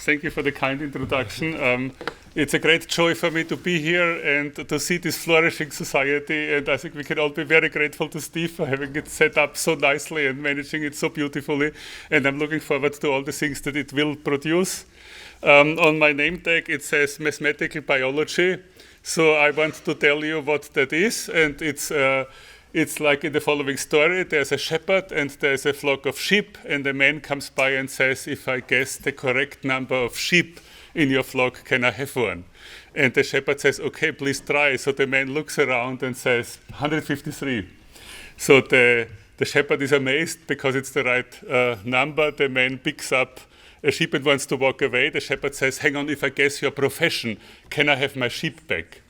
Thank you for the kind introduction. It's a great joy for me to be here and to see this flourishing society. And I think we can all be very grateful to Steve for having it set up so nicely and managing it so beautifully. And I'm looking forward to all the things that it will produce. On my name tag, it says mathematical biology. So I want to tell you what that is. And it's like in the following story. There's a shepherd and there's a flock of sheep, and a man comes by and says, if I guess the correct number of sheep in your flock, can I have one? And the shepherd says, okay, please try. So the man looks around and says, 153. So the shepherd is amazed because it's the right number. The man picks up a sheep and wants to walk away. The shepherd says, hang on, if I guess your profession, can I have my sheep back?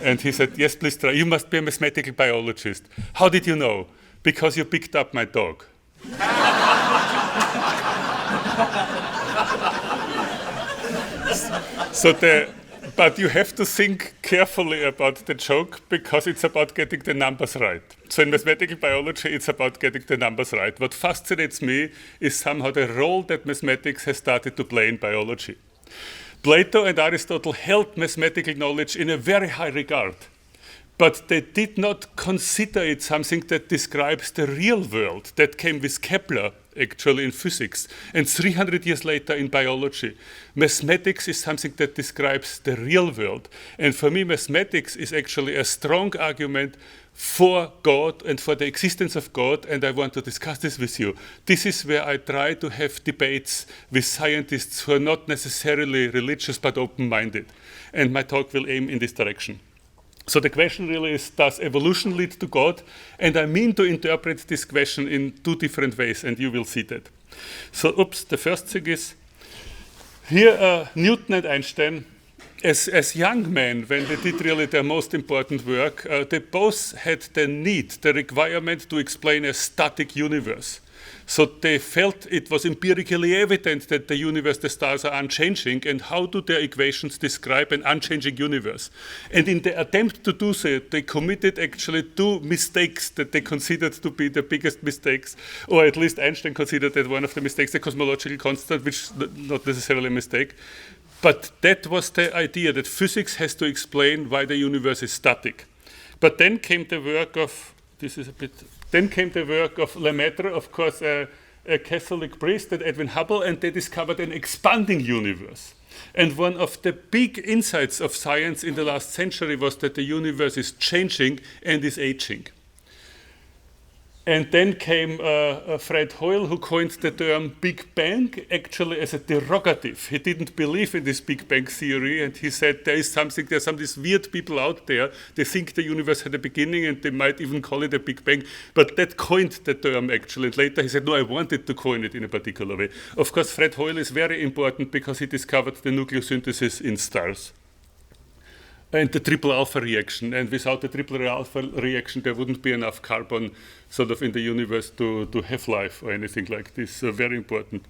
And he said, yes, please try. You must be a mathematical biologist. How did you know? Because you picked up my dog. But you have to think carefully about the joke because it's about getting the numbers right. So in mathematical biology, it's about getting the numbers right. What fascinates me is somehow the role that mathematics has started to play in biology. Plato and Aristotle held mathematical knowledge in a very high regard, but they did not consider it something that describes the real world. That came with Kepler, actually, in physics, and 300 years later in biology. Mathematics is something that describes the real world, and for me, mathematics is actually a strong argument for God and for the existence of God, and I want to discuss this with you. This is where I try to have debates with scientists who are not necessarily religious but open-minded, and my talk will aim in this direction. So the question really is, does evolution lead to God? And I mean to interpret this question in two different ways, and you will see that. So, the first thing is, here Newton and Einstein, as young men, when they did really their most important work, they both had the need, the requirement to explain a static universe. So they felt it was empirically evident that the universe, the stars are unchanging, and how do their equations describe an unchanging universe? And in the attempt to do so, they committed actually two mistakes that they considered to be the biggest mistakes, or at least Einstein considered that one of the mistakes, the cosmological constant, which is not necessarily a mistake. But that was the idea, that physics has to explain why the universe is static. But then came the work of, Lemaitre, of course, a Catholic priest, and Edwin Hubble, and they discovered an expanding universe. And one of the big insights of science in the last century was that the universe is changing and is aging. And then came Fred Hoyle, who coined the term Big Bang, actually as a derogative. He didn't believe in this Big Bang theory, and he said there's some these weird people out there, they think the universe had a beginning, and they might even call it a Big Bang, but that coined the term actually. And later he said, no, I wanted to coin it in a particular way. Of course, Fred Hoyle is very important because he discovered the nucleosynthesis in stars. And the triple alpha reaction, and without the triple alpha reaction, there wouldn't be enough carbon sort of in the universe to have life or anything like this. So very important.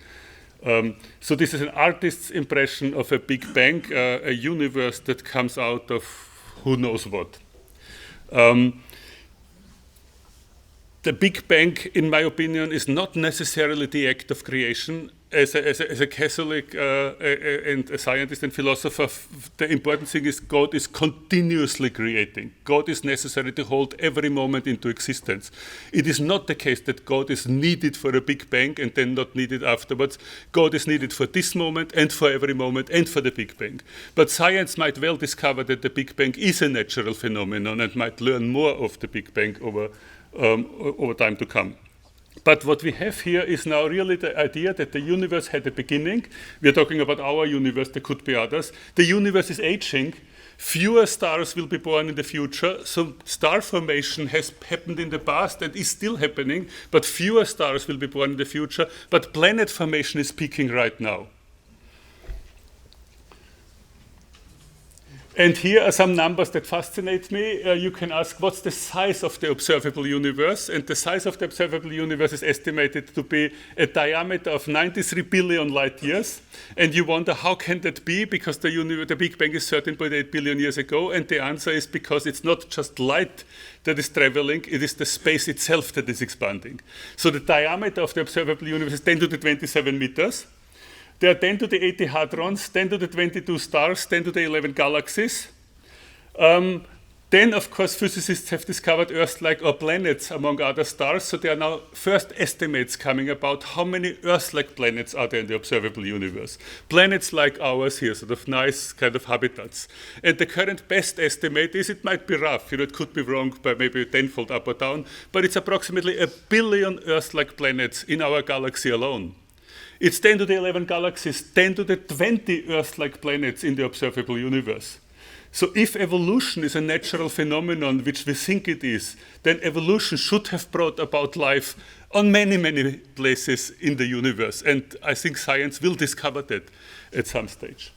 So this is an artist's impression of a Big Bang, a universe that comes out of who knows what. The Big Bang, in my opinion, is not necessarily the act of creation. As a Catholic and a scientist and philosopher, the important thing is God is continuously creating. God is necessary to hold every moment into existence. It is not the case that God is needed for a Big Bang and then not needed afterwards. God is needed for this moment and for every moment and for the Big Bang. But science might well discover that the Big Bang is a natural phenomenon and might learn more of the Big Bang over time to come. But what we have here is now really the idea that the universe had a beginning. We're talking about our universe, there could be others. The universe is aging. Fewer stars will be born in the future. So star formation has happened in the past and is still happening, but fewer stars will be born in the future. But planet formation is peaking right now. And here are some numbers that fascinate me. You can ask, what's the size of the observable universe? And the size of the observable universe is estimated to be a diameter of 93 billion light years. And you wonder, how can that be? Because the Big Bang is 13.8 billion years ago. And the answer is because it's not just light that is traveling, it is the space itself that is expanding. So the diameter of the observable universe is 10 to the 27 meters. There are 10 to the 80 hadrons, 10 to the 22 stars, 10 to the 11 galaxies. Then, of course, physicists have discovered Earth-like or planets among other stars. So there are now first estimates coming about how many Earth-like planets are there in the observable universe. Planets like ours here, sort of nice kind of habitats. And the current best estimate is, it might be rough, it could be wrong by maybe tenfold up or down, but it's approximately 1 billion Earth-like planets in our galaxy alone. It's 10 to the 11 galaxies, 10 to the 20 Earth-like planets in the observable universe. So if evolution is a natural phenomenon, which we think it is, then evolution should have brought about life on many, many places in the universe. And I think science will discover that at some stage.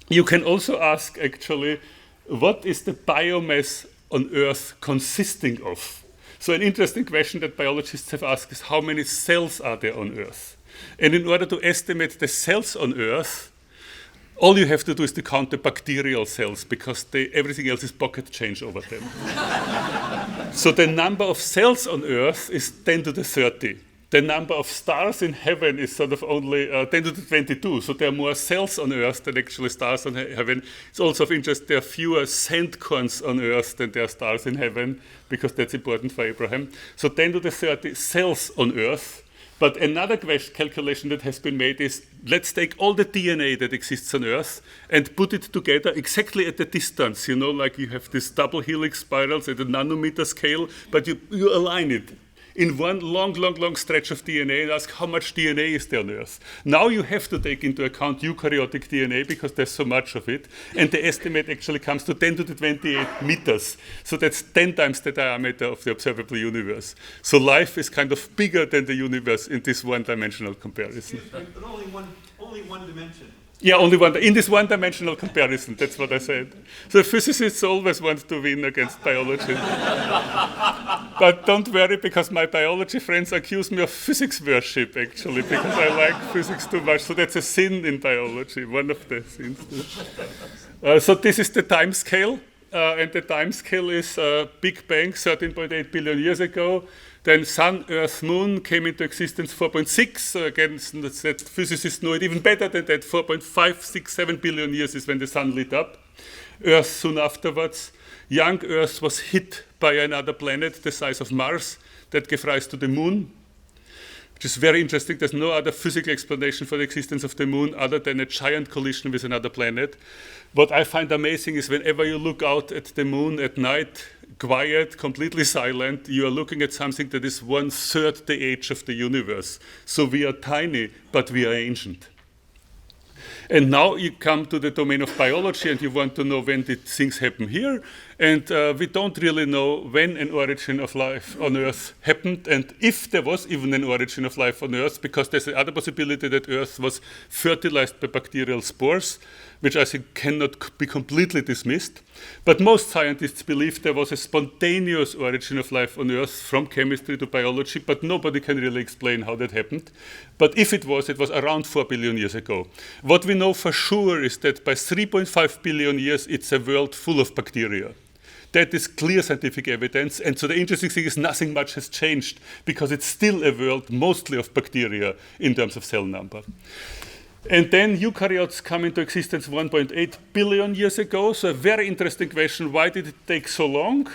You can also ask, actually, what is the biomass on Earth consisting of? So an interesting question that biologists have asked is, how many cells are there on Earth? And in order to estimate the cells on Earth, all you have to do is to count the bacterial cells, because everything else is pocket change over them. So the number of cells on Earth is 10 to the 30. The number of stars in heaven is sort of only 10 to the 22. So there are more cells on Earth than actually stars in heaven. It's also of interest, there are fewer sand corns on Earth than there are stars in heaven, because that's important for Abraham. So 10 to the 30 cells on Earth. But another calculation that has been made is, let's take all the DNA that exists on Earth and put it together exactly at the distance, like you have these double helix spirals at a nanometer scale, but you align it in one long stretch of DNA and ask how much DNA is there on Earth. Now you have to take into account eukaryotic DNA, because there's so much of it, and the estimate actually comes to 10 to the 28 meters. So that's 10 times the diameter of the observable universe. So life is kind of bigger than the universe in this one-dimensional comparison. But only one dimension. Yeah, only one. In this one-dimensional comparison, that's what I said. So physicists always want to win against biology. But don't worry, because my biology friends accuse me of physics worship, actually, because I like physics too much. So that's a sin in biology, one of the sins. So this is the time scale, and the time scale is Big Bang, 13.8 billion years ago. Then Sun, Earth, Moon came into existence 4.6. Again, that physicists know it even better than that. 4.567 billion years is when the Sun lit up. Earth soon afterwards. Young Earth was hit by another planet the size of Mars that gave rise to the Moon, which is very interesting. There's no other physical explanation for the existence of the Moon other than a giant collision with another planet. What I find amazing is whenever you look out at the Moon at night, quiet, completely silent, you are looking at something that is 1/3 the age of the universe. So we are tiny, but we are ancient. And now you come to the domain of biology, and you want to know when did things happen here. And we don't really know when an origin of life on Earth happened, and if there was even an origin of life on Earth, because there's the other possibility that Earth was fertilized by bacterial spores, which I think cannot be completely dismissed. But most scientists believe there was a spontaneous origin of life on Earth from chemistry to biology, but nobody can really explain how that happened. But if it was around 4 billion years ago. What we know for sure is that by 3.5 billion years, it's a world full of bacteria. That is clear scientific evidence, and so the interesting thing is nothing much has changed, because it's still a world mostly of bacteria in terms of cell number. And then eukaryotes come into existence 1.8 billion years ago. So a very interesting question, why did it take so long?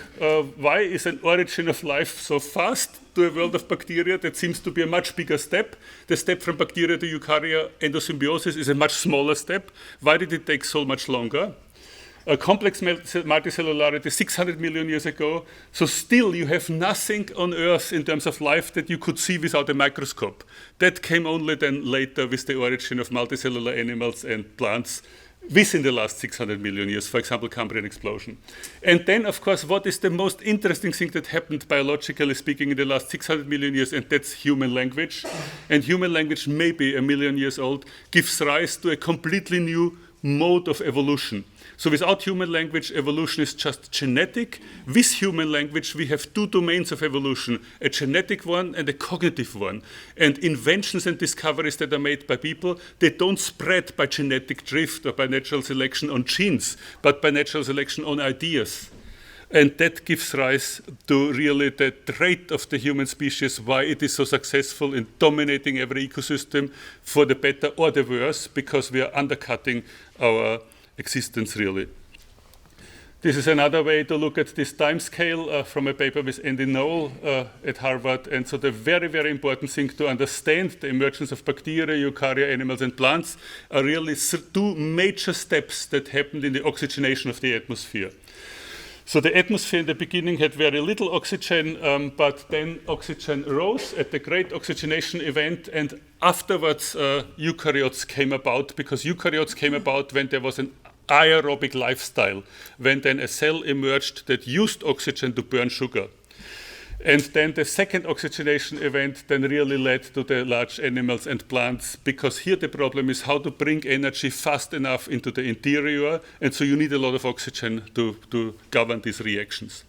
Why is an origin of life so fast to a world of bacteria? That seems to be a much bigger step. The step from bacteria to eukarya endosymbiosis is a much smaller step. Why did it take so much longer? Complex multicellularity 600 million years ago. So still you have nothing on Earth in terms of life that you could see without a microscope. That came only then later with the origin of multicellular animals and plants within the last 600 million years, for example, Cambrian explosion. And then, of course, what is the most interesting thing that happened biologically speaking in the last 600 million years, and that's human language. And human language, maybe 1 million years old, gives rise to a completely new mode of evolution. So without human language, evolution is just genetic. With human language, we have two domains of evolution, a genetic one and a cognitive one. And inventions and discoveries that are made by people, they don't spread by genetic drift or by natural selection on genes, but by natural selection on ideas. And that gives rise to really the trait of the human species, why it is so successful in dominating every ecosystem for the better or the worse, because we are undercutting our existence really. This is another way to look at this time scale from a paper with Andy Noel at Harvard. And so the very, very important thing to understand the emergence of bacteria, eukarya, animals, and plants are really two major steps that happened in the oxygenation of the atmosphere. So the atmosphere in the beginning had very little oxygen, but then oxygen rose at the great oxygenation event, and afterwards eukaryotes came about, because eukaryotes came about when there was an aerobic lifestyle, when then a cell emerged that used oxygen to burn sugar. And then the second oxygenation event then really led to the large animals and plants, because here the problem is how to bring energy fast enough into the interior, and so you need a lot of oxygen to govern these reactions.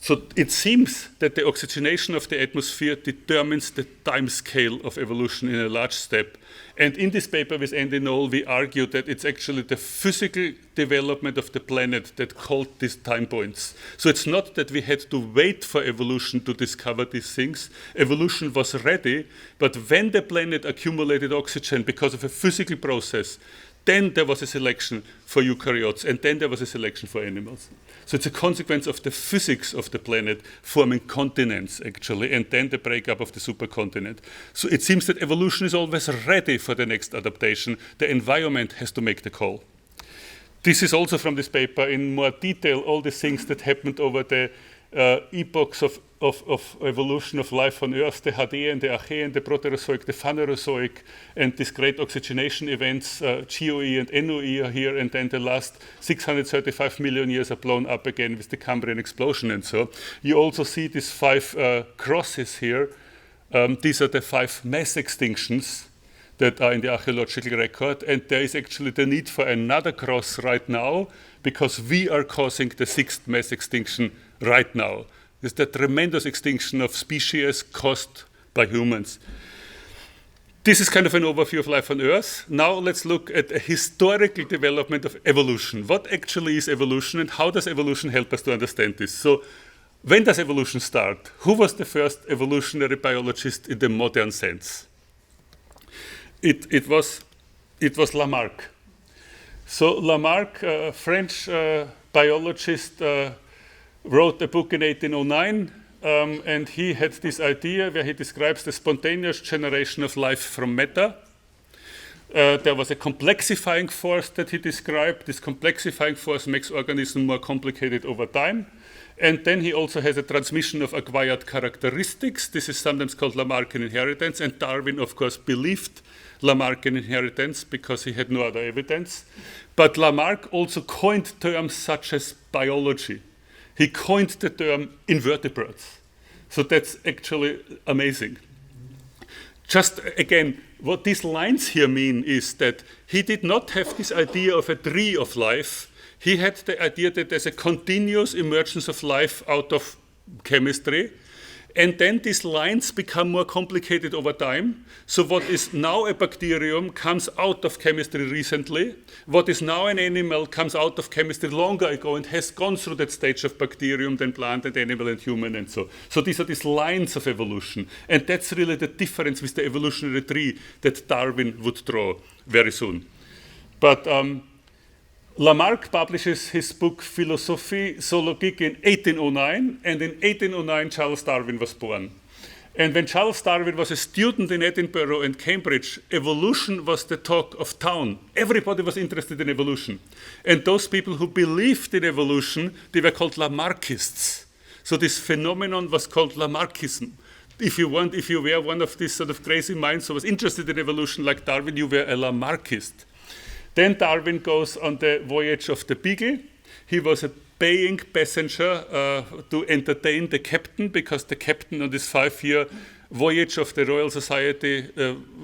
So it seems that the oxygenation of the atmosphere determines the time scale of evolution in a large step. And in this paper with Andy Noel, we argue that it's actually the physical development of the planet that called these time points. So it's not that we had to wait for evolution to discover these things. Evolution was ready, but when the planet accumulated oxygen because of a physical process, then there was a selection for eukaryotes, and then there was a selection for animals. So it's a consequence of the physics of the planet forming continents, actually, and then the breakup of the supercontinent. So it seems that evolution is always ready for the next adaptation. The environment has to make the call. This is also from this paper in more detail, all the things that happened over the epochs of evolution of life on Earth, the Hadean, the Archean, the Proterozoic, the Phanerozoic, and these great oxygenation events, GOE and NOE are here, and then the last 635 million years are blown up again with the Cambrian explosion and so. You also see these 5 crosses here. These are the 5 mass extinctions that are in the archaeological record, and there is actually the need for another cross right now, because we are causing the 6th mass extinction right now. It's the tremendous extinction of species caused by humans. This is kind of an overview of life on Earth. Now let's look at a historical development of evolution. What actually is evolution, and how does evolution help us to understand this? So when does evolution start? Who was the first evolutionary biologist in the modern sense? It was Lamarck. So Lamarck, a French biologist, wrote a book in 1809, and he had this idea where he describes the spontaneous generation of life from matter. There was a complexifying force that he described. This complexifying force makes organisms more complicated over time. And then he also has a transmission of acquired characteristics. This is sometimes called Lamarckian inheritance, and Darwin, of course, believed Lamarckian inheritance because he had no other evidence. But Lamarck also coined terms such as biology. He coined the term invertebrates. So that's actually amazing. Just again, what these lines here mean is that he did not have this idea of a tree of life. He had the idea that there's a continuous emergence of life out of chemistry. And then these lines become more complicated over time. So what is now a bacterium comes out of chemistry recently. What is now an animal comes out of chemistry longer ago and has gone through that stage of bacterium, then plant and animal and human and so. So these are these lines of evolution. And that's really the difference with the evolutionary tree that Darwin would draw very soon. But Lamarck publishes his book Philosophie zoologique in 1809, and in 1809 Charles Darwin was born. And when Charles Darwin was a student in Edinburgh and Cambridge, evolution was the talk of town. Everybody was interested in evolution. And those people who believed in evolution, they were called Lamarckists. So this phenomenon was called Lamarckism. If you were one of these sort of crazy minds who was interested in evolution like Darwin, you were a Lamarckist. Then Darwin goes on the voyage of the Beagle. He was a paying passenger to entertain the captain, because the captain on this 5-year voyage of the Royal Society,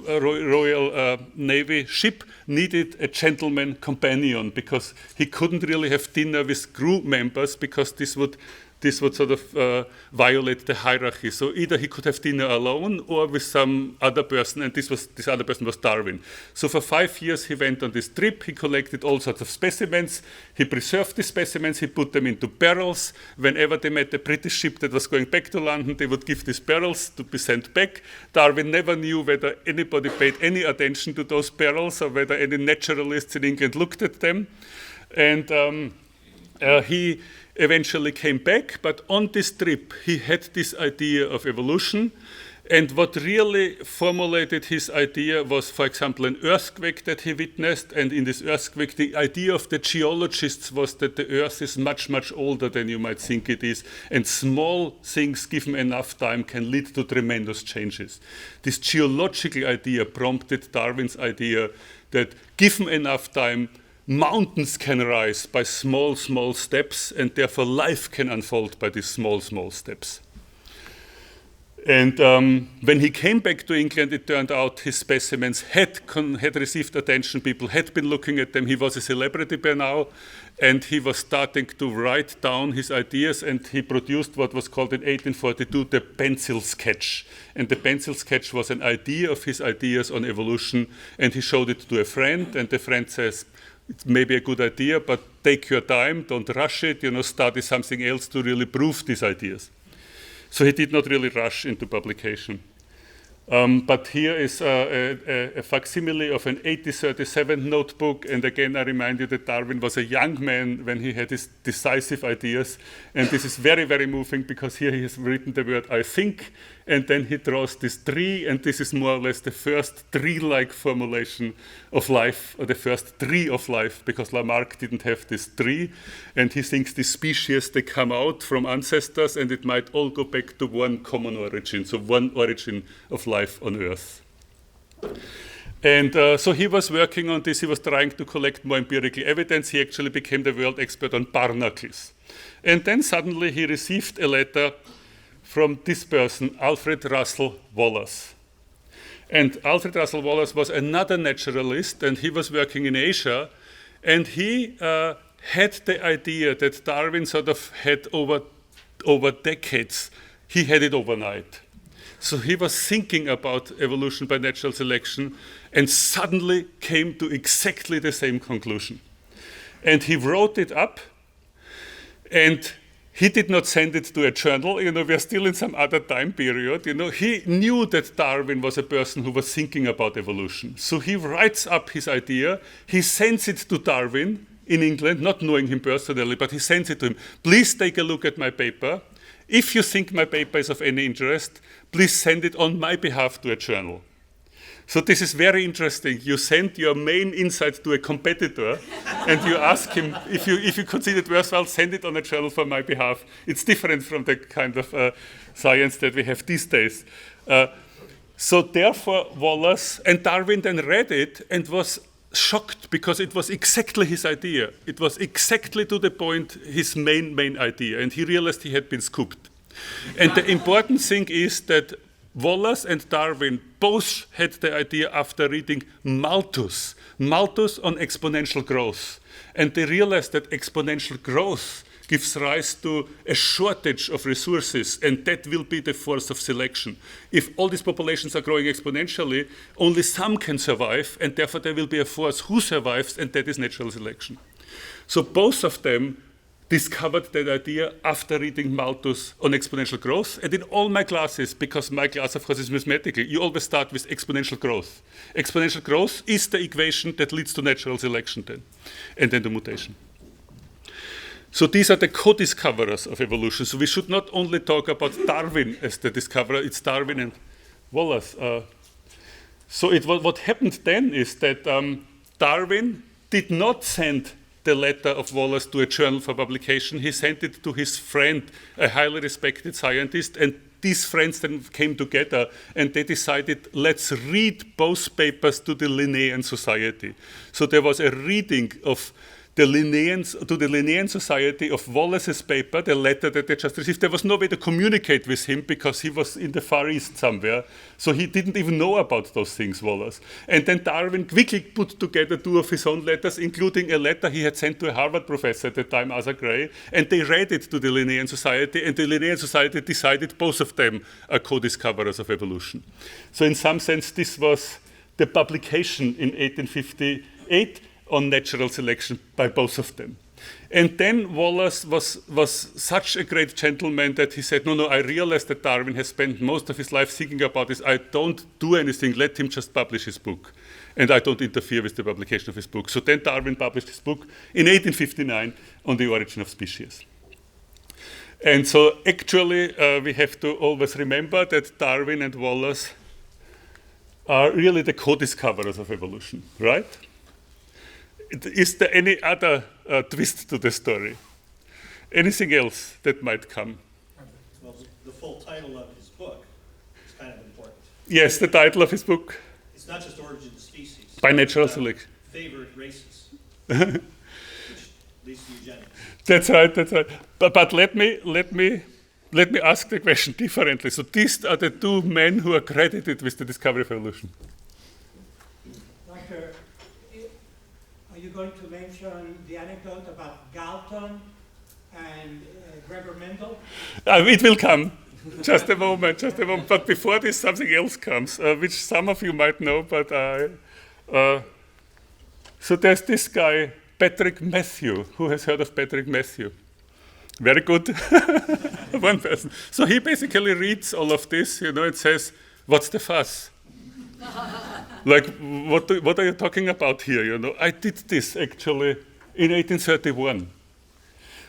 Royal Navy ship needed a gentleman companion, because he couldn't really have dinner with crew members, because this would this would sort of violate the hierarchy. So either he could have dinner alone or with some other person, and this other person was Darwin. So for 5 years he went on this trip, he collected all sorts of specimens, he preserved the specimens, he put them into barrels. Whenever they met a British ship that was going back to London, they would give these barrels to be sent back. Darwin never knew whether anybody paid any attention to those barrels or whether any naturalists in England looked at them. And he eventually came back, but on this trip he had this idea of evolution, and what really formulated his idea was, for example, an earthquake that he witnessed, and in this earthquake the idea of the geologists was that the earth is much, much older than you might think it is, and small things given enough time can lead to tremendous changes. This geological idea prompted Darwin's idea that given enough time, mountains can rise by small, small steps, and therefore life can unfold by these small, small steps. And when he came back to England, it turned out his specimens had received attention. People had been looking at them. He was a celebrity by now, and he was starting to write down his ideas, and he produced what was called in 1842 the pencil sketch. And the pencil sketch was an idea of his ideas on evolution, and he showed it to a friend, and the friend says, "It's maybe a good idea, but take your time, don't rush it, study something else to really prove these ideas." So he did not really rush into publication. But here is a facsimile of an 1837 notebook, and again I remind you that Darwin was a young man when he had his decisive ideas, and this is very, very moving because here he has written the word "I think," and then he draws this tree, and this is more or less the first tree-like formulation of life, or the first tree of life, because Lamarck didn't have this tree, and he thinks the species, they come out from ancestors, and it might all go back to one common origin, so one origin of life on Earth. And so he was working on this, he was trying to collect more empirical evidence, he actually became the world expert on barnacles. And then suddenly he received a letter from this person, Alfred Russel Wallace. And Alfred Russel Wallace was another naturalist, and he was working in Asia, and he had the idea that Darwin sort of had over decades, he had it overnight. So he was thinking about evolution by natural selection and suddenly came to exactly the same conclusion. And he wrote it up, and he did not send it to a journal. We're still in some other time period. He knew that Darwin was a person who was thinking about evolution. So he writes up his idea. He sends it to Darwin in England, not knowing him personally, but he sends it to him. "Please take a look at my paper. If you think my paper is of any interest, please send it on my behalf to a journal." So this is very interesting. You send your main insight to a competitor, and you ask him, if you consider it worthwhile, send it on a journal for my behalf. It's different from the kind of science that we have these days. So therefore, Wallace and Darwin then read it and was shocked because it was exactly his idea. It was exactly to the point, his main idea, and he realized he had been scooped. And the important thing is that Wallace and Darwin both had the idea after reading Malthus on exponential growth. And they realized that exponential growth gives rise to a shortage of resources, and that will be the force of selection. If all these populations are growing exponentially, only some can survive, and therefore there will be a force who survives, and that is natural selection. So both of them discovered that idea after reading Malthus on exponential growth. And in all my classes, because my class of course is mathematical, you always start with exponential growth. Exponential growth is the equation that leads to natural selection then, and then the mutation. So these are the co-discoverers of evolution. So we should not only talk about Darwin as the discoverer, it's Darwin and Wallace. What happened then is that Darwin did not send the letter of Wallace to a journal for publication. He sent it to his friend, a highly respected scientist, and these friends then came together and they decided, let's read both papers to the Linnaean Society. So there was a reading of to the Linnean Society of Wallace's paper, the letter that they just received. There was no way to communicate with him because he was in the Far East somewhere. So he didn't even know about those things, Wallace. And then Darwin quickly put together 2 of his own letters, including a letter he had sent to a Harvard professor at the time, Arthur Gray, and they read it to the Linnean Society, and the Linnean Society decided both of them are co-discoverers of evolution. So in some sense, this was the publication in 1858 on natural selection by both of them. And then Wallace was such a great gentleman that he said, no, I realize that Darwin has spent most of his life thinking about this. I don't do anything, let him just publish his book. And I don't interfere with the publication of his book. So then Darwin published his book in 1859 on the origin of species. And so actually we have to always remember that Darwin and Wallace are really the co-discoverers of evolution, right? Is there any other twist to the story? Anything else that might come? Well, the full title of his book is kind of important. Yes, the title of his book. It's not just Origin of Species. By natural selection. Favorite races, which leads to eugenics. That's right. But let me ask the question differently. So these are the 2 men who are credited with the discovery of evolution. Doctor, are you going to mention the anecdote about Galton and Gregor Mendel? It will come. Just a moment. But before this, something else comes, which some of you might know. But so there's this guy, Patrick Matthew. Who has heard of Patrick Matthew? Very good. One person. So he basically reads all of this, and says, "What's the fuss? Like, what are you talking about here? I did this actually in 1831.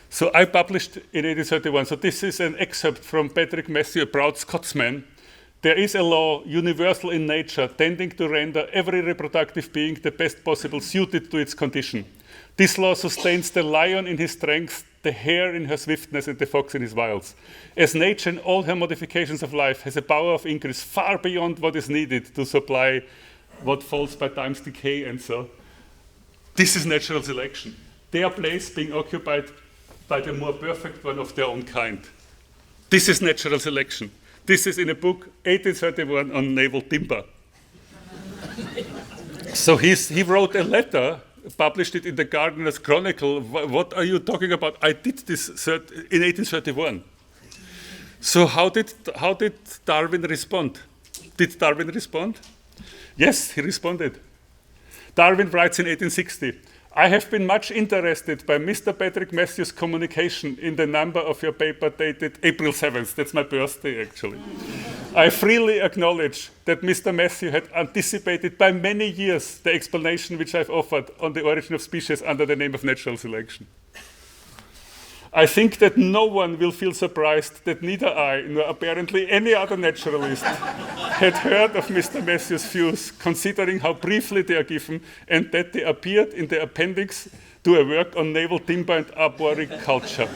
So I published in 1831. So this is an excerpt from Patrick Matthew, a proud Scotsman. There is a law universal in nature tending to render every reproductive being the best possible suited to its condition. This law sustains the lion in his strength, the hare in her swiftness, and the fox in his wiles. As nature in all her modifications of life has a power of increase far beyond what is needed to supply what falls by time's decay and so, this is natural selection. Their place being occupied by the more perfect one of their own kind. This is natural selection. This is in a book, 1831, on naval timber. So he wrote a letter, published it in the Gardener's Chronicle. What are you talking about? I did this in 1831. So how did Darwin respond? Did Darwin respond? Yes, he responded. Darwin writes in 1860, I have been much interested by Mr. Patrick Matthew's communication in the number of your paper dated April 7th. That's my birthday, actually. I freely acknowledge that Mr. Matthew had anticipated by many years the explanation which I've offered on the origin of species under the name of natural selection. I think that no one will feel surprised that neither I nor apparently any other naturalist had heard of Mr. Matthew's views, considering how briefly they are given and that they appeared in the appendix to a work on naval timber and arboriculture.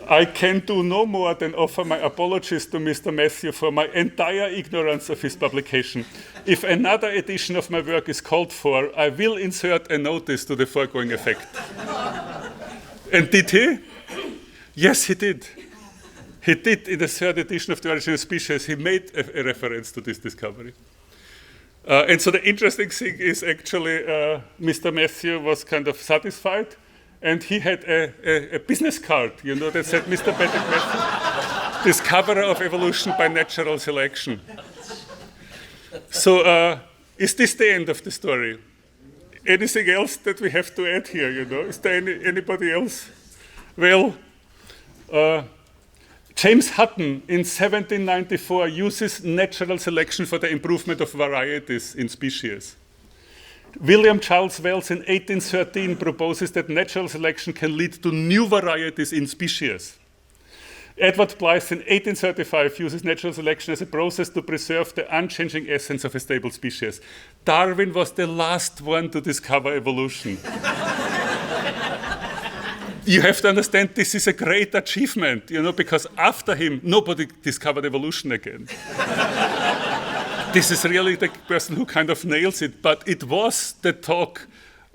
I can do no more than offer my apologies to Mr. Matthew for my entire ignorance of his publication. If another edition of my work is called for, I will insert a notice to the foregoing effect. And did he? Yes, he did. He did in the 3rd edition of The Origin of Species. He made a reference to this discovery. And so the interesting thing is actually Mr. Matthew was kind of satisfied, and he had a business card, that said Mr. Patrick Matthew, discoverer of evolution by natural selection. So is this the end of the story? Anything else that we have to add here, Is there anybody else? Well, James Hutton in 1794 uses natural selection for the improvement of varieties in species. William Charles Wells in 1813 proposes that natural selection can lead to new varieties in species. Edward Blyth in 1835 uses natural selection as a process to preserve the unchanging essence of a stable species. Darwin was the last one to discover evolution. You have to understand this is a great achievement, because after him, nobody discovered evolution again. This is really the person who kind of nails it, but it was the talk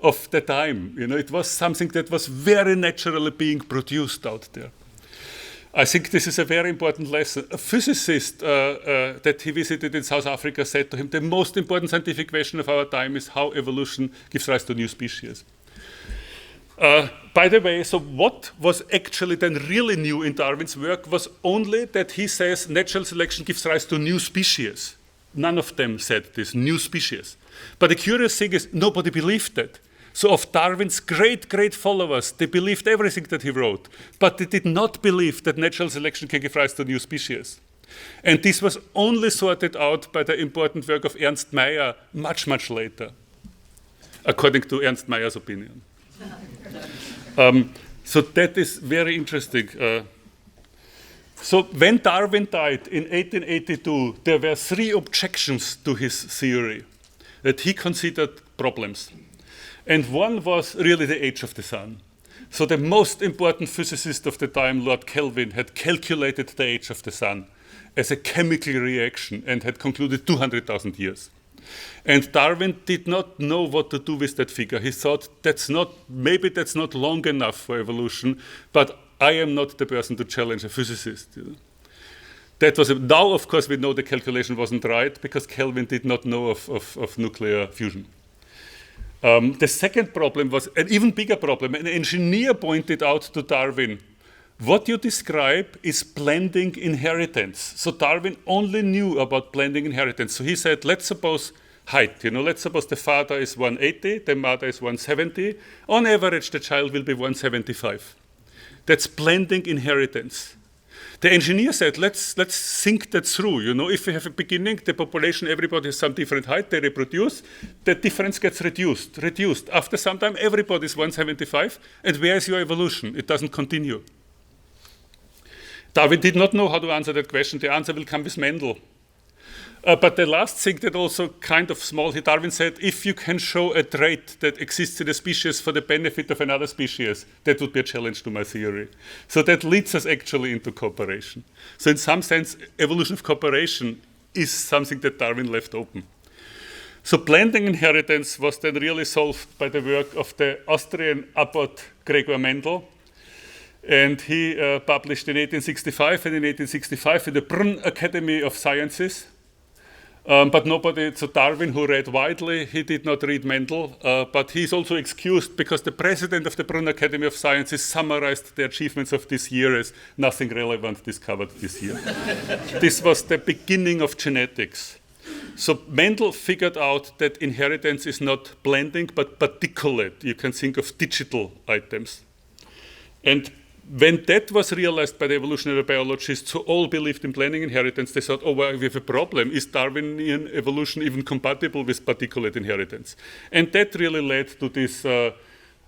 of the time. It was something that was very naturally being produced out there. I think this is a very important lesson. A physicist that he visited in South Africa said to him, the most important scientific question of our time is how evolution gives rise to new species. By the way, so what was actually then really new in Darwin's work was only that he says natural selection gives rise to new species. None of them said this, new species. But the curious thing is nobody believed that. So of Darwin's great followers, they believed everything that he wrote, but they did not believe that natural selection can give rise to new species. And this was only sorted out by the important work of Ernst Mayr much later, according to Ernst Mayer's opinion. So that is very interesting. So when Darwin died in 1882, there were 3 objections to his theory that he considered problems. And one was really the age of the sun. So the most important physicist of the time, Lord Kelvin, had calculated the age of the sun as a chemical reaction and had concluded 200,000 years. And Darwin did not know what to do with that figure. He thought, maybe that's not long enough for evolution, but I am not the person to challenge a physicist. That was now, of course, we know the calculation wasn't right because Kelvin did not know of nuclear fusion. The second problem was an even bigger problem. An engineer pointed out to Darwin, what you describe is blending inheritance. So Darwin only knew about blending inheritance. So he said, let's suppose height. Let's suppose the father is 180, the mother is 170. On average, the child will be 175. That's blending inheritance. The engineer said, let's think that through. If we have a beginning, the population, everybody has some different height, they reproduce, the difference gets reduced. After some time, everybody is 175, and where is your evolution? It doesn't continue. Darwin did not know how to answer that question. The answer will come with Mendel. But the last thing that also kind of small, Darwin said, if you can show a trait that exists in a species for the benefit of another species, that would be a challenge to my theory. So that leads us actually into cooperation. So in some sense, evolution of cooperation is something that Darwin left open. So blending inheritance was then really solved by the work of the Austrian abbot Gregor Mendel. And he published in 1865 and in 1865 in the Brunn Academy of Sciences. But nobody, so Darwin, who read widely, he did not read Mendel, but he's also excused because the president of the Brunn Academy of Sciences summarized the achievements of this year as nothing relevant discovered this year. This was the beginning of genetics. So Mendel figured out that inheritance is not blending, but particulate. You can think of digital items. And when that was realized by the evolutionary biologists who all believed in blending inheritance, they thought, oh, well, we have a problem. Is Darwinian evolution even compatible with particulate inheritance? And that really led to this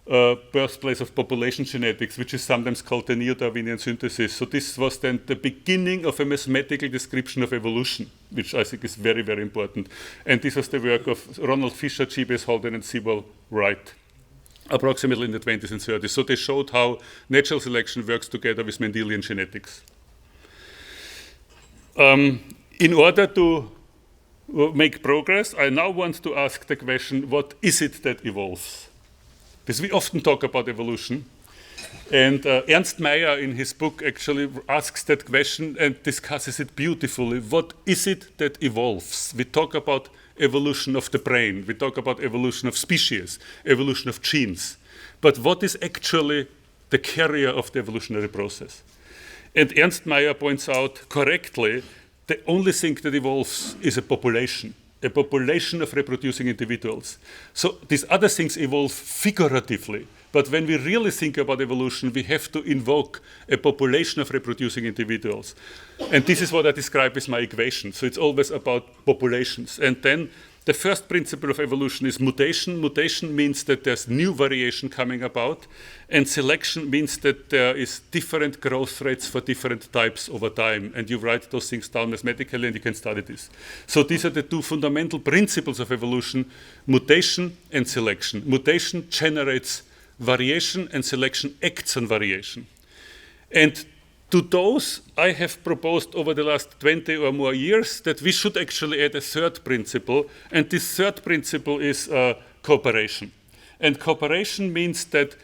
birthplace of population genetics, which is sometimes called the neo-Darwinian synthesis. So this was then the beginning of a mathematical description of evolution, which I think is very, very important. And this was the work of Ronald Fisher, G.B.S. Holden, and Sewell Wright, approximately in the 20s and 30s. So they showed how natural selection works together with Mendelian genetics. In order to make progress, I now want to ask the question, what is it that evolves? Because we often talk about evolution. And Ernst Mayr in his book actually asks that question and discusses it beautifully. What is it that evolves? We talk about evolution of the brain. We talk about evolution of species, evolution of genes. But what is actually the carrier of the evolutionary process? And Ernst Mayr points out correctly, the only thing that evolves is a population of reproducing individuals. So these other things evolve figuratively. But when we really think about evolution, we have to invoke a population of reproducing individuals. And this is what I describe as my equation. So it's always about populations. And then the first principle of evolution is mutation. Mutation means that there's new variation coming about. And selection means that there is different growth rates for different types over time. And you write those things down mathematically and you can study this. So these are the two fundamental principles of evolution, mutation and selection. Mutation generates variation and selection acts on variation. And to those, I have proposed over the last 20 or more years that we should actually add a third principle, and this third principle is cooperation. And cooperation means that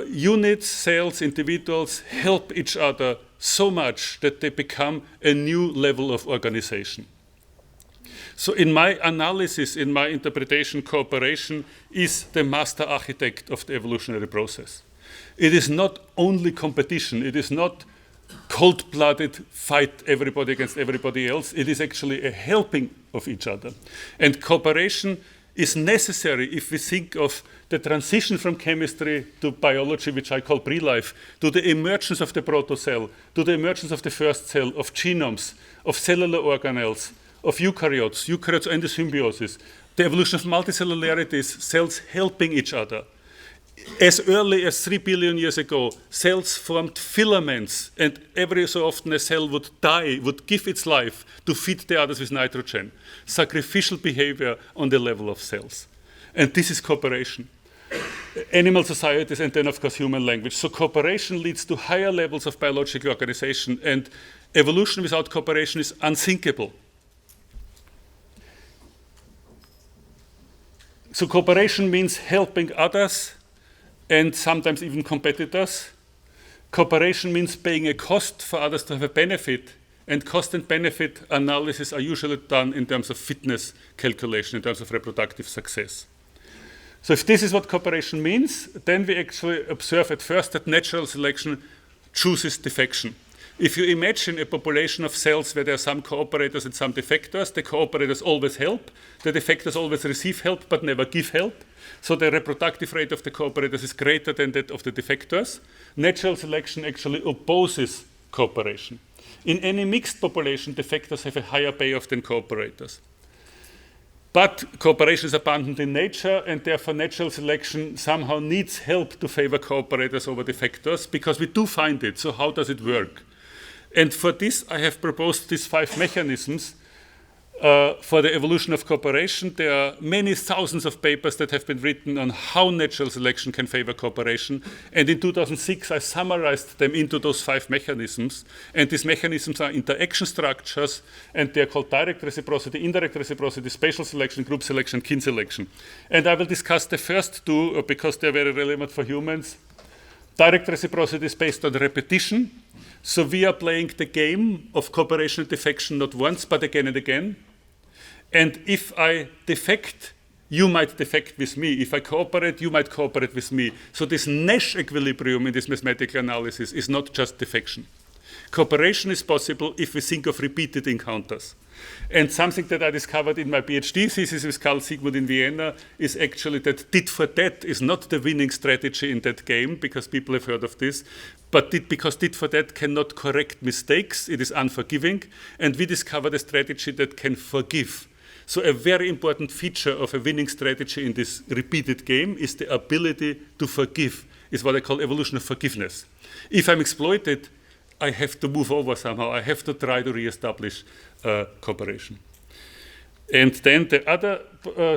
units, cells, individuals help each other so much that they become a new level of organization. So in my analysis, in my interpretation, cooperation is the master architect of the evolutionary process. It is not only competition, it is not cold-blooded fight everybody against everybody else, it is actually a helping of each other. And cooperation is necessary if we think of the transition from chemistry to biology, which I call pre-life, to the emergence of the protocell, to the emergence of the first cell, of genomes, of cellular organelles, of eukaryotes and the symbiosis. The evolution of multicellularity is cells helping each other. As early as 3 billion years ago, cells formed filaments, and every so often a cell would die, would give its life to feed the others with nitrogen. Sacrificial behavior on the level of cells. And this is cooperation. Animal societies and then, of course, human language. So cooperation leads to higher levels of biological organization, and evolution without cooperation is unthinkable. So cooperation means helping others, and sometimes even competitors. Cooperation means paying a cost for others to have a benefit, and cost and benefit analysis are usually done in terms of fitness calculation, in terms of reproductive success. So if this is what cooperation means, then we actually observe at first that natural selection chooses defection. If you imagine a population of cells where there are some cooperators and some defectors, the cooperators always help, the defectors always receive help but never give help. So the reproductive rate of the cooperators is greater than that of the defectors. Natural selection actually opposes cooperation. In any mixed population, defectors have a higher payoff than cooperators. But cooperation is abundant in nature, and therefore natural selection somehow needs help to favor cooperators over defectors, because we do find it. So how does it work? And for this, I have proposed these 5 mechanisms for the evolution of cooperation. There are many thousands of papers that have been written on how natural selection can favor cooperation. And in 2006, I summarized them into those 5 mechanisms. And these mechanisms are interaction structures, and they're called direct reciprocity, indirect reciprocity, spatial selection, group selection, kin selection. And I will discuss the first 2 because they're very relevant for humans. Direct reciprocity is based on repetition. So we are playing the game of cooperation and defection not once, but again and again. And if I defect, you might defect with me. If I cooperate, you might cooperate with me. So this Nash equilibrium in this mathematical analysis is not just defection. Cooperation is possible if we think of repeated encounters. And something that I discovered in my PhD thesis with Carl Sigmund in Vienna is actually that tit for tat is not the winning strategy in that game, because people have heard of this, but because tit for tat cannot correct mistakes, it is unforgiving, and we discovered a strategy that can forgive. So a very important feature of a winning strategy in this repeated game is the ability to forgive, is what I call evolution of forgiveness. If I'm exploited, I have to move over somehow. I have to try to reestablish cooperation. And then the other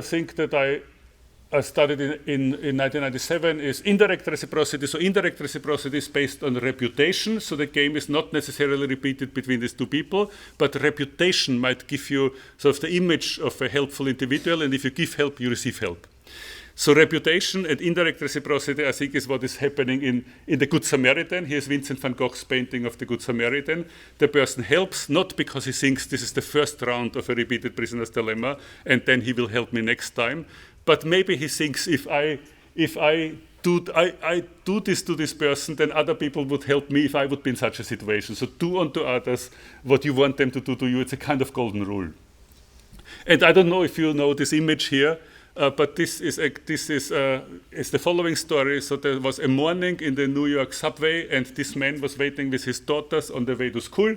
thing that I studied in 1997 is indirect reciprocity. So indirect reciprocity is based on reputation. So the game is not necessarily repeated between these 2 people, but reputation might give you sort of the image of a helpful individual, and if you give help, you receive help. So reputation and indirect reciprocity, I think, is what is happening in the Good Samaritan. Here's Vincent van Gogh's painting of the Good Samaritan. The person helps not because he thinks this is the first round of a repeated prisoner's dilemma, and then he will help me next time. But maybe he thinks if I do this to this person, then other people would help me if I would be in such a situation. So do unto others what you want them to do to you. It's a kind of golden rule. And I don't know if you know this image here. But this is the following story. So there was a morning in the New York subway, and this man was waiting with his daughters on the way to school,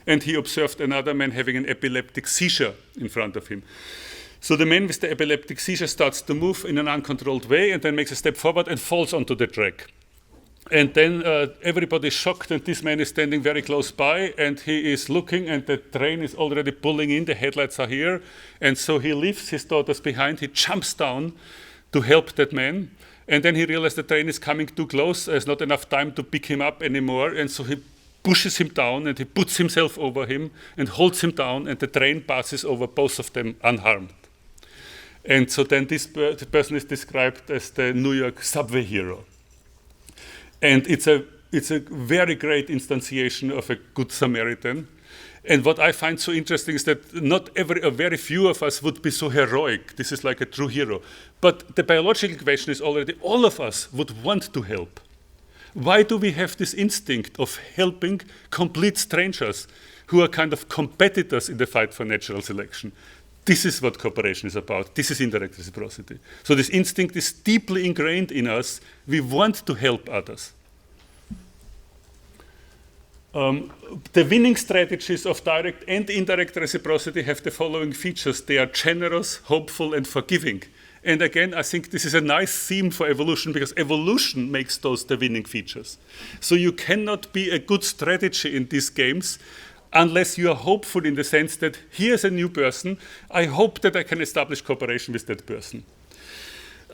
and he observed another man having an epileptic seizure in front of him. So the man with the epileptic seizure starts to move in an uncontrolled way, and then makes a step forward and falls onto the track. And then everybody's shocked, and this man is standing very close by, and he is looking, and the train is already pulling in, the headlights are here, and so he leaves his daughters behind, he jumps down to help that man, and then he realizes the train is coming too close, there's not enough time to pick him up anymore, and so he pushes him down, and he puts himself over him, and holds him down, and the train passes over both of them unharmed. And so then the person is described as the New York subway hero. And it's a very great instantiation of a good Samaritan. And what I find so interesting is that very few of us would be so heroic. This is like a true hero. But the biological question is already all of us would want to help. Why do we have this instinct of helping complete strangers who are kind of competitors in the fight for natural selection? This is what cooperation is about. This is indirect reciprocity. So this instinct is deeply ingrained in us. We want to help others. The winning strategies of direct and indirect reciprocity have the following features. They are generous, hopeful, and forgiving. And again, I think this is a nice theme for evolution because evolution makes those the winning features. So you cannot be a good strategy in these games unless you are hopeful in the sense that here's a new person, I hope that I can establish cooperation with that person.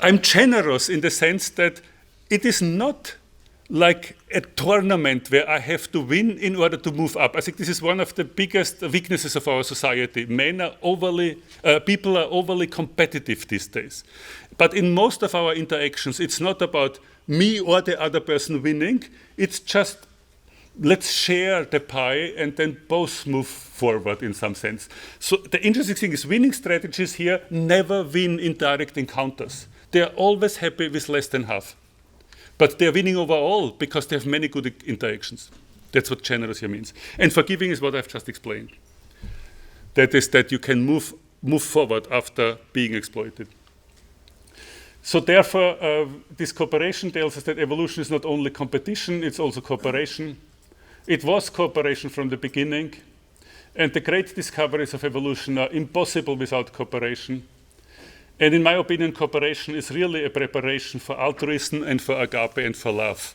I'm generous in the sense that it is not like a tournament where I have to win in order to move up. I think this is one of the biggest weaknesses of our society. People are overly competitive these days. But in most of our interactions, it's not about me or the other person winning. It's just let's share the pie and then both move forward in some sense. So the interesting thing is winning strategies here never win in direct encounters. They are always happy with less than half. But they're winning overall because they have many good interactions. That's what generous here means. And forgiving is what I've just explained. That is that you can move forward after being exploited. So therefore, this cooperation tells us that evolution is not only competition, it's also cooperation. It was cooperation from the beginning. And the great discoveries of evolution are impossible without cooperation. And in my opinion, cooperation is really a preparation for altruism and for agape and for love.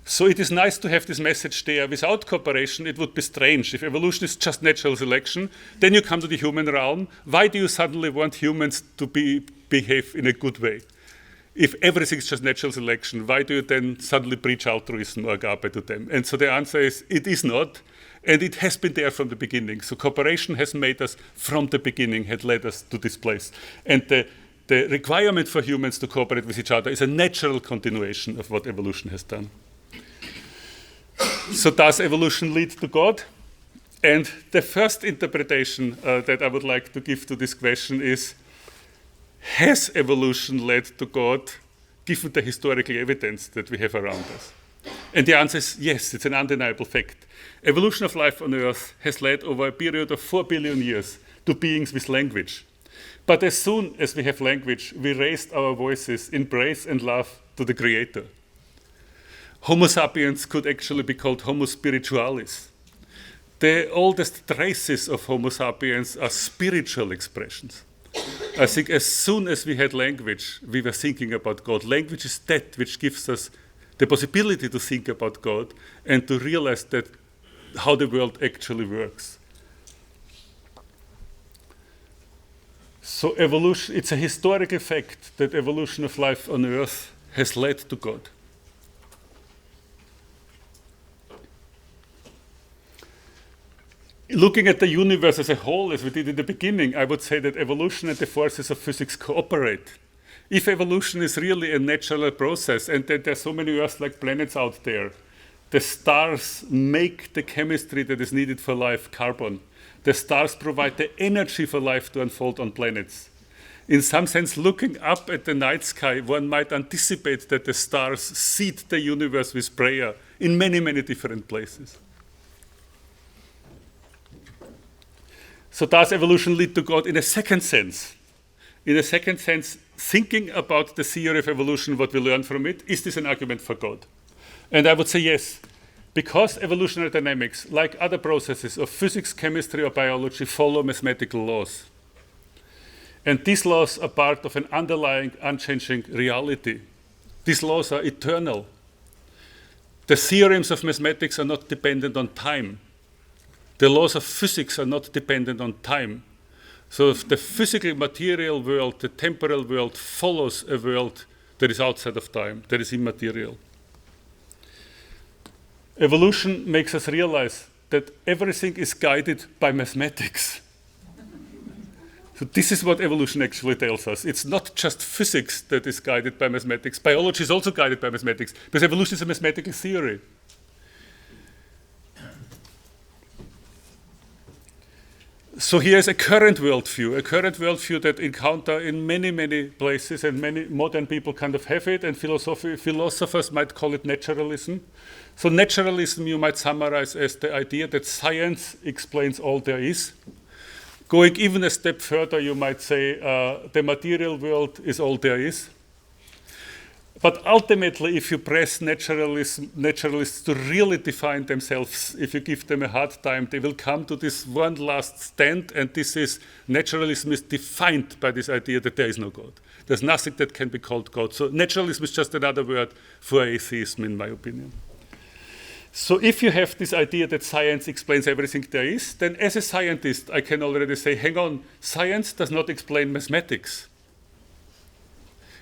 So it is nice to have this message there. Without cooperation, it would be strange. If evolution is just natural selection, then you come to the human realm. Why do you suddenly want humans to behave in a good way? If everything is just natural selection, why do you then suddenly preach altruism or agape to them? And so the answer is, it is not. And it has been there from the beginning. So cooperation has made us from the beginning, had led us to this place. And the requirement for humans to cooperate with each other is a natural continuation of what evolution has done. So does evolution lead to God? And the first interpretation that I would like to give to this question is, has evolution led to God given the historical evidence that we have around us? And the answer is yes, it's an undeniable fact. Evolution of life on Earth has led over a period of 4 billion years to beings with language. But as soon as we have language, we raised our voices in praise and love to the Creator. Homo sapiens could actually be called Homo spiritualis. The oldest traces of Homo sapiens are spiritual expressions. I think as soon as we had language, we were thinking about God. Language is that which gives us the possibility to think about God and to realize that how the world actually works. So evolution, it's a historical fact that evolution of life on Earth has led to God. Looking at the universe as a whole, as we did in the beginning, I would say that evolution and the forces of physics cooperate. If evolution is really a natural process and that there are so many Earth-like planets out there, the stars make the chemistry that is needed for life, carbon. The stars provide the energy for life to unfold on planets. In some sense, looking up at the night sky, one might anticipate that the stars seed the universe with prayer in many, many different places. So does evolution lead to God in a second sense? In a second sense, thinking about the theory of evolution, what we learn from it, is this an argument for God? And I would say yes, because evolutionary dynamics, like other processes of physics, chemistry, or biology, follow mathematical laws. And these laws are part of an underlying, unchanging reality. These laws are eternal. The theorems of mathematics are not dependent on time. The laws of physics are not dependent on time. So if the physical material world, the temporal world, follows a world that is outside of time, that is immaterial. Evolution makes us realize that everything is guided by mathematics. So this is what evolution actually tells us. It's not just physics that is guided by mathematics. Biology is also guided by mathematics, because evolution is a mathematical theory. So here's a current worldview that encounter in many, many places, and many modern people kind of have it, and philosophers might call it naturalism. So naturalism you might summarize as the idea that science explains all there is. Going even a step further, you might say the material world is all there is. But ultimately, if you press naturalists to really define themselves, if you give them a hard time, they will come to this one last stand, and this is naturalism is defined by this idea that there is no God. There's nothing that can be called God. So naturalism is just another word for atheism, in my opinion. So if you have this idea that science explains everything there is, then as a scientist, I can already say, hang on, science does not explain mathematics.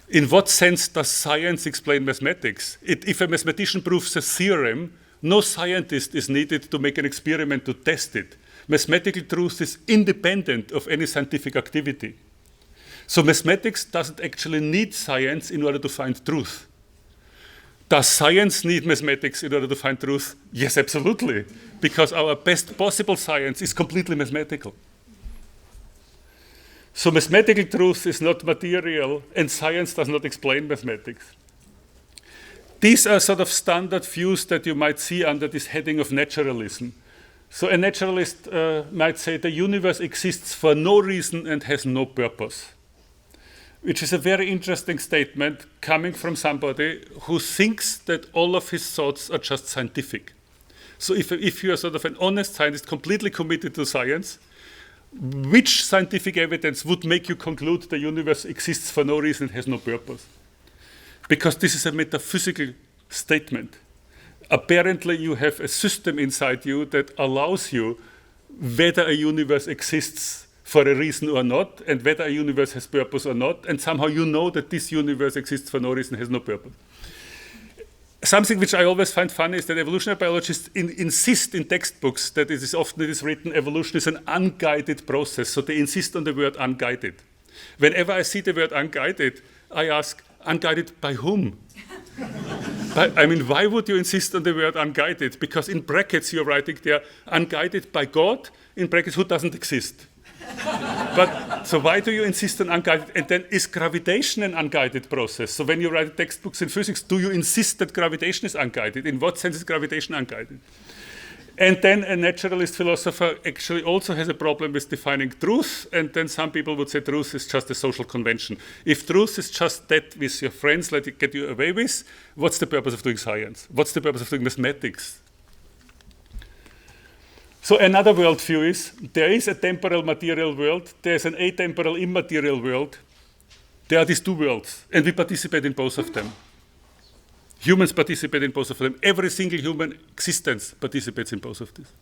In what sense does science explain mathematics? If a mathematician proves a theorem, no scientist is needed to make an experiment to test it. Mathematical truth is independent of any scientific activity. So mathematics doesn't actually need science in order to find truth. Does science need mathematics in order to find truth? Yes, absolutely, because our best possible science is completely mathematical. So mathematical truth is not material, and science does not explain mathematics. These are sort of standard views that you might see under this heading of naturalism. So a naturalist might say the universe exists for no reason and has no purpose, which is a very interesting statement coming from somebody who thinks that all of his thoughts are just scientific. So if you are sort of an honest scientist, completely committed to science, which scientific evidence would make you conclude the universe exists for no reason and has no purpose? Because this is a metaphysical statement. Apparently you have a system inside you that allows you whether a universe exists for a reason or not, and whether a universe has purpose or not, and somehow you know that this universe exists for no reason, has no purpose. Something which I always find funny is that evolutionary biologists insist in textbooks that it is written evolution is an unguided process, so they insist on the word unguided. Whenever I see the word unguided, I ask, unguided by whom? Why would you insist on the word unguided? Because in brackets you're writing there, unguided by God, in brackets who doesn't exist. But so why do you insist on unguided? And then is gravitation an unguided process? So when you write textbooks in physics, do you insist that gravitation is unguided? In what sense is gravitation unguided? And then a naturalist philosopher actually also has a problem with defining truth, and then some people would say truth is just a social convention. If truth is just that with your friends, let it get you away with, what's the purpose of doing science? What's the purpose of doing mathematics? So another worldview is, there is a temporal material world, there's an atemporal immaterial world. There are these two worlds, and we participate in both of them. Humans participate in both of them. Every single human existence participates in both of these.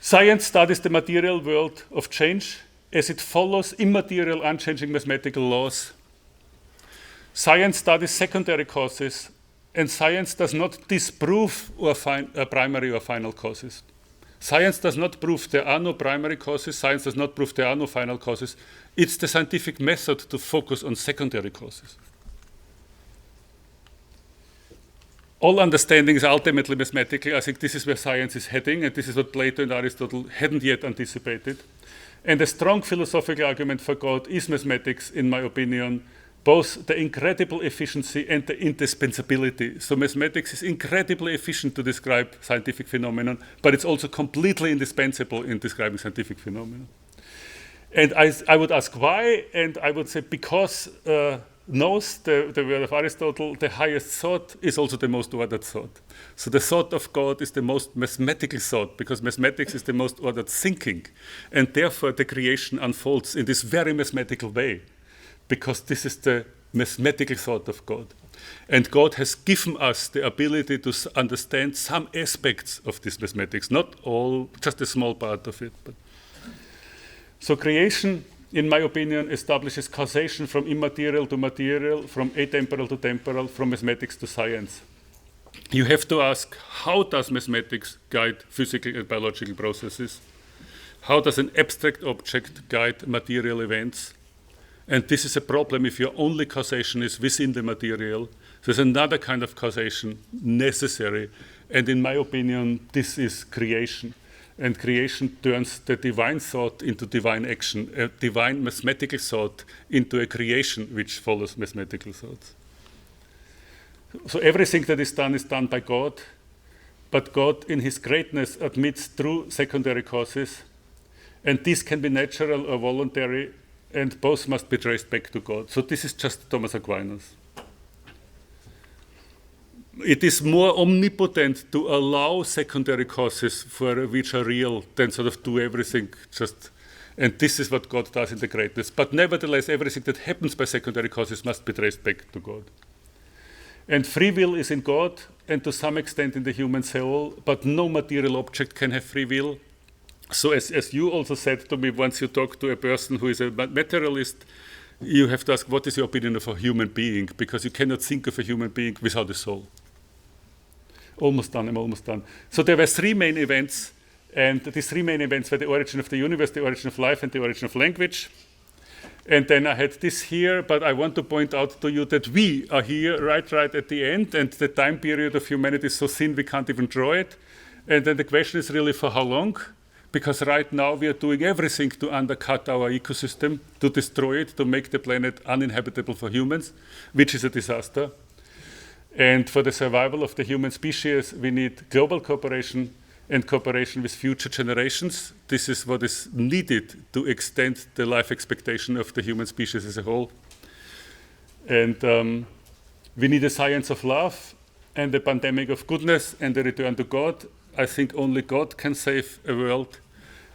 Science studies the material world of change as it follows immaterial, unchanging mathematical laws. Science studies secondary causes, and science does not disprove primary or final causes. Science does not prove there are no primary causes. Science does not prove there are no final causes. It's the scientific method to focus on secondary causes. All understanding is ultimately mathematical. I think this is where science is heading, and this is what Plato and Aristotle hadn't yet anticipated. And a strong philosophical argument for God is mathematics, in my opinion, both the incredible efficiency and the indispensability. So mathematics is incredibly efficient to describe scientific phenomenon, but it's also completely indispensable in describing scientific phenomenon. And I would ask why, and I would say because knows the word of Aristotle, the highest thought is also the most ordered thought. So the thought of God is the most mathematical thought, because mathematics is the most ordered thinking, and therefore the creation unfolds in this very mathematical way, because this is the mathematical thought of God. And God has given us the ability to understand some aspects of this mathematics, not all, just a small part of it. So creation, in my opinion, establishes causation from immaterial to material, from atemporal to temporal, from mathematics to science. You have to ask, how does mathematics guide physical and biological processes? How does an abstract object guide material events? And this is a problem if your only causation is within the material. There's another kind of causation necessary. And in my opinion, this is creation. And creation turns the divine thought into divine action, a divine mathematical thought into a creation which follows mathematical thoughts. So everything that is done by God, but God in his greatness admits true secondary causes, and this can be natural or voluntary, and both must be traced back to God. So this is just Thomas Aquinas. It is more omnipotent to allow secondary causes for which are real than sort of do everything just, and this is what God does in the greatness. But nevertheless, everything that happens by secondary causes must be traced back to God. And free will is in God and to some extent in the human soul, but no material object can have free will. So as you also said to me once you talk to a person who is a materialist, you have to ask, what is your opinion of a human being? Because you cannot think of a human being without a soul. Almost done, I'm almost done. So there were three main events, and these three main events were the origin of the universe, the origin of life, and the origin of language. And then I had this here, but I want to point out to you that we are here right at the end, and the time period of humanity is so thin we can't even draw it. And then the question is really for how long? Because right now we are doing everything to undercut our ecosystem, to destroy it, to make the planet uninhabitable for humans, which is a disaster. And for the survival of the human species, we need global cooperation and cooperation with future generations. This is what is needed to extend the life expectation of the human species as a whole. And we need a science of love and a pandemic of goodness and a return to God. I think only God can save a world.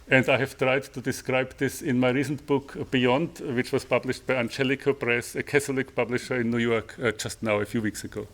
And I have tried to describe this in my recent book, Beyond, which was published by Angelico Press, a Catholic publisher in New York, just now, a few weeks ago.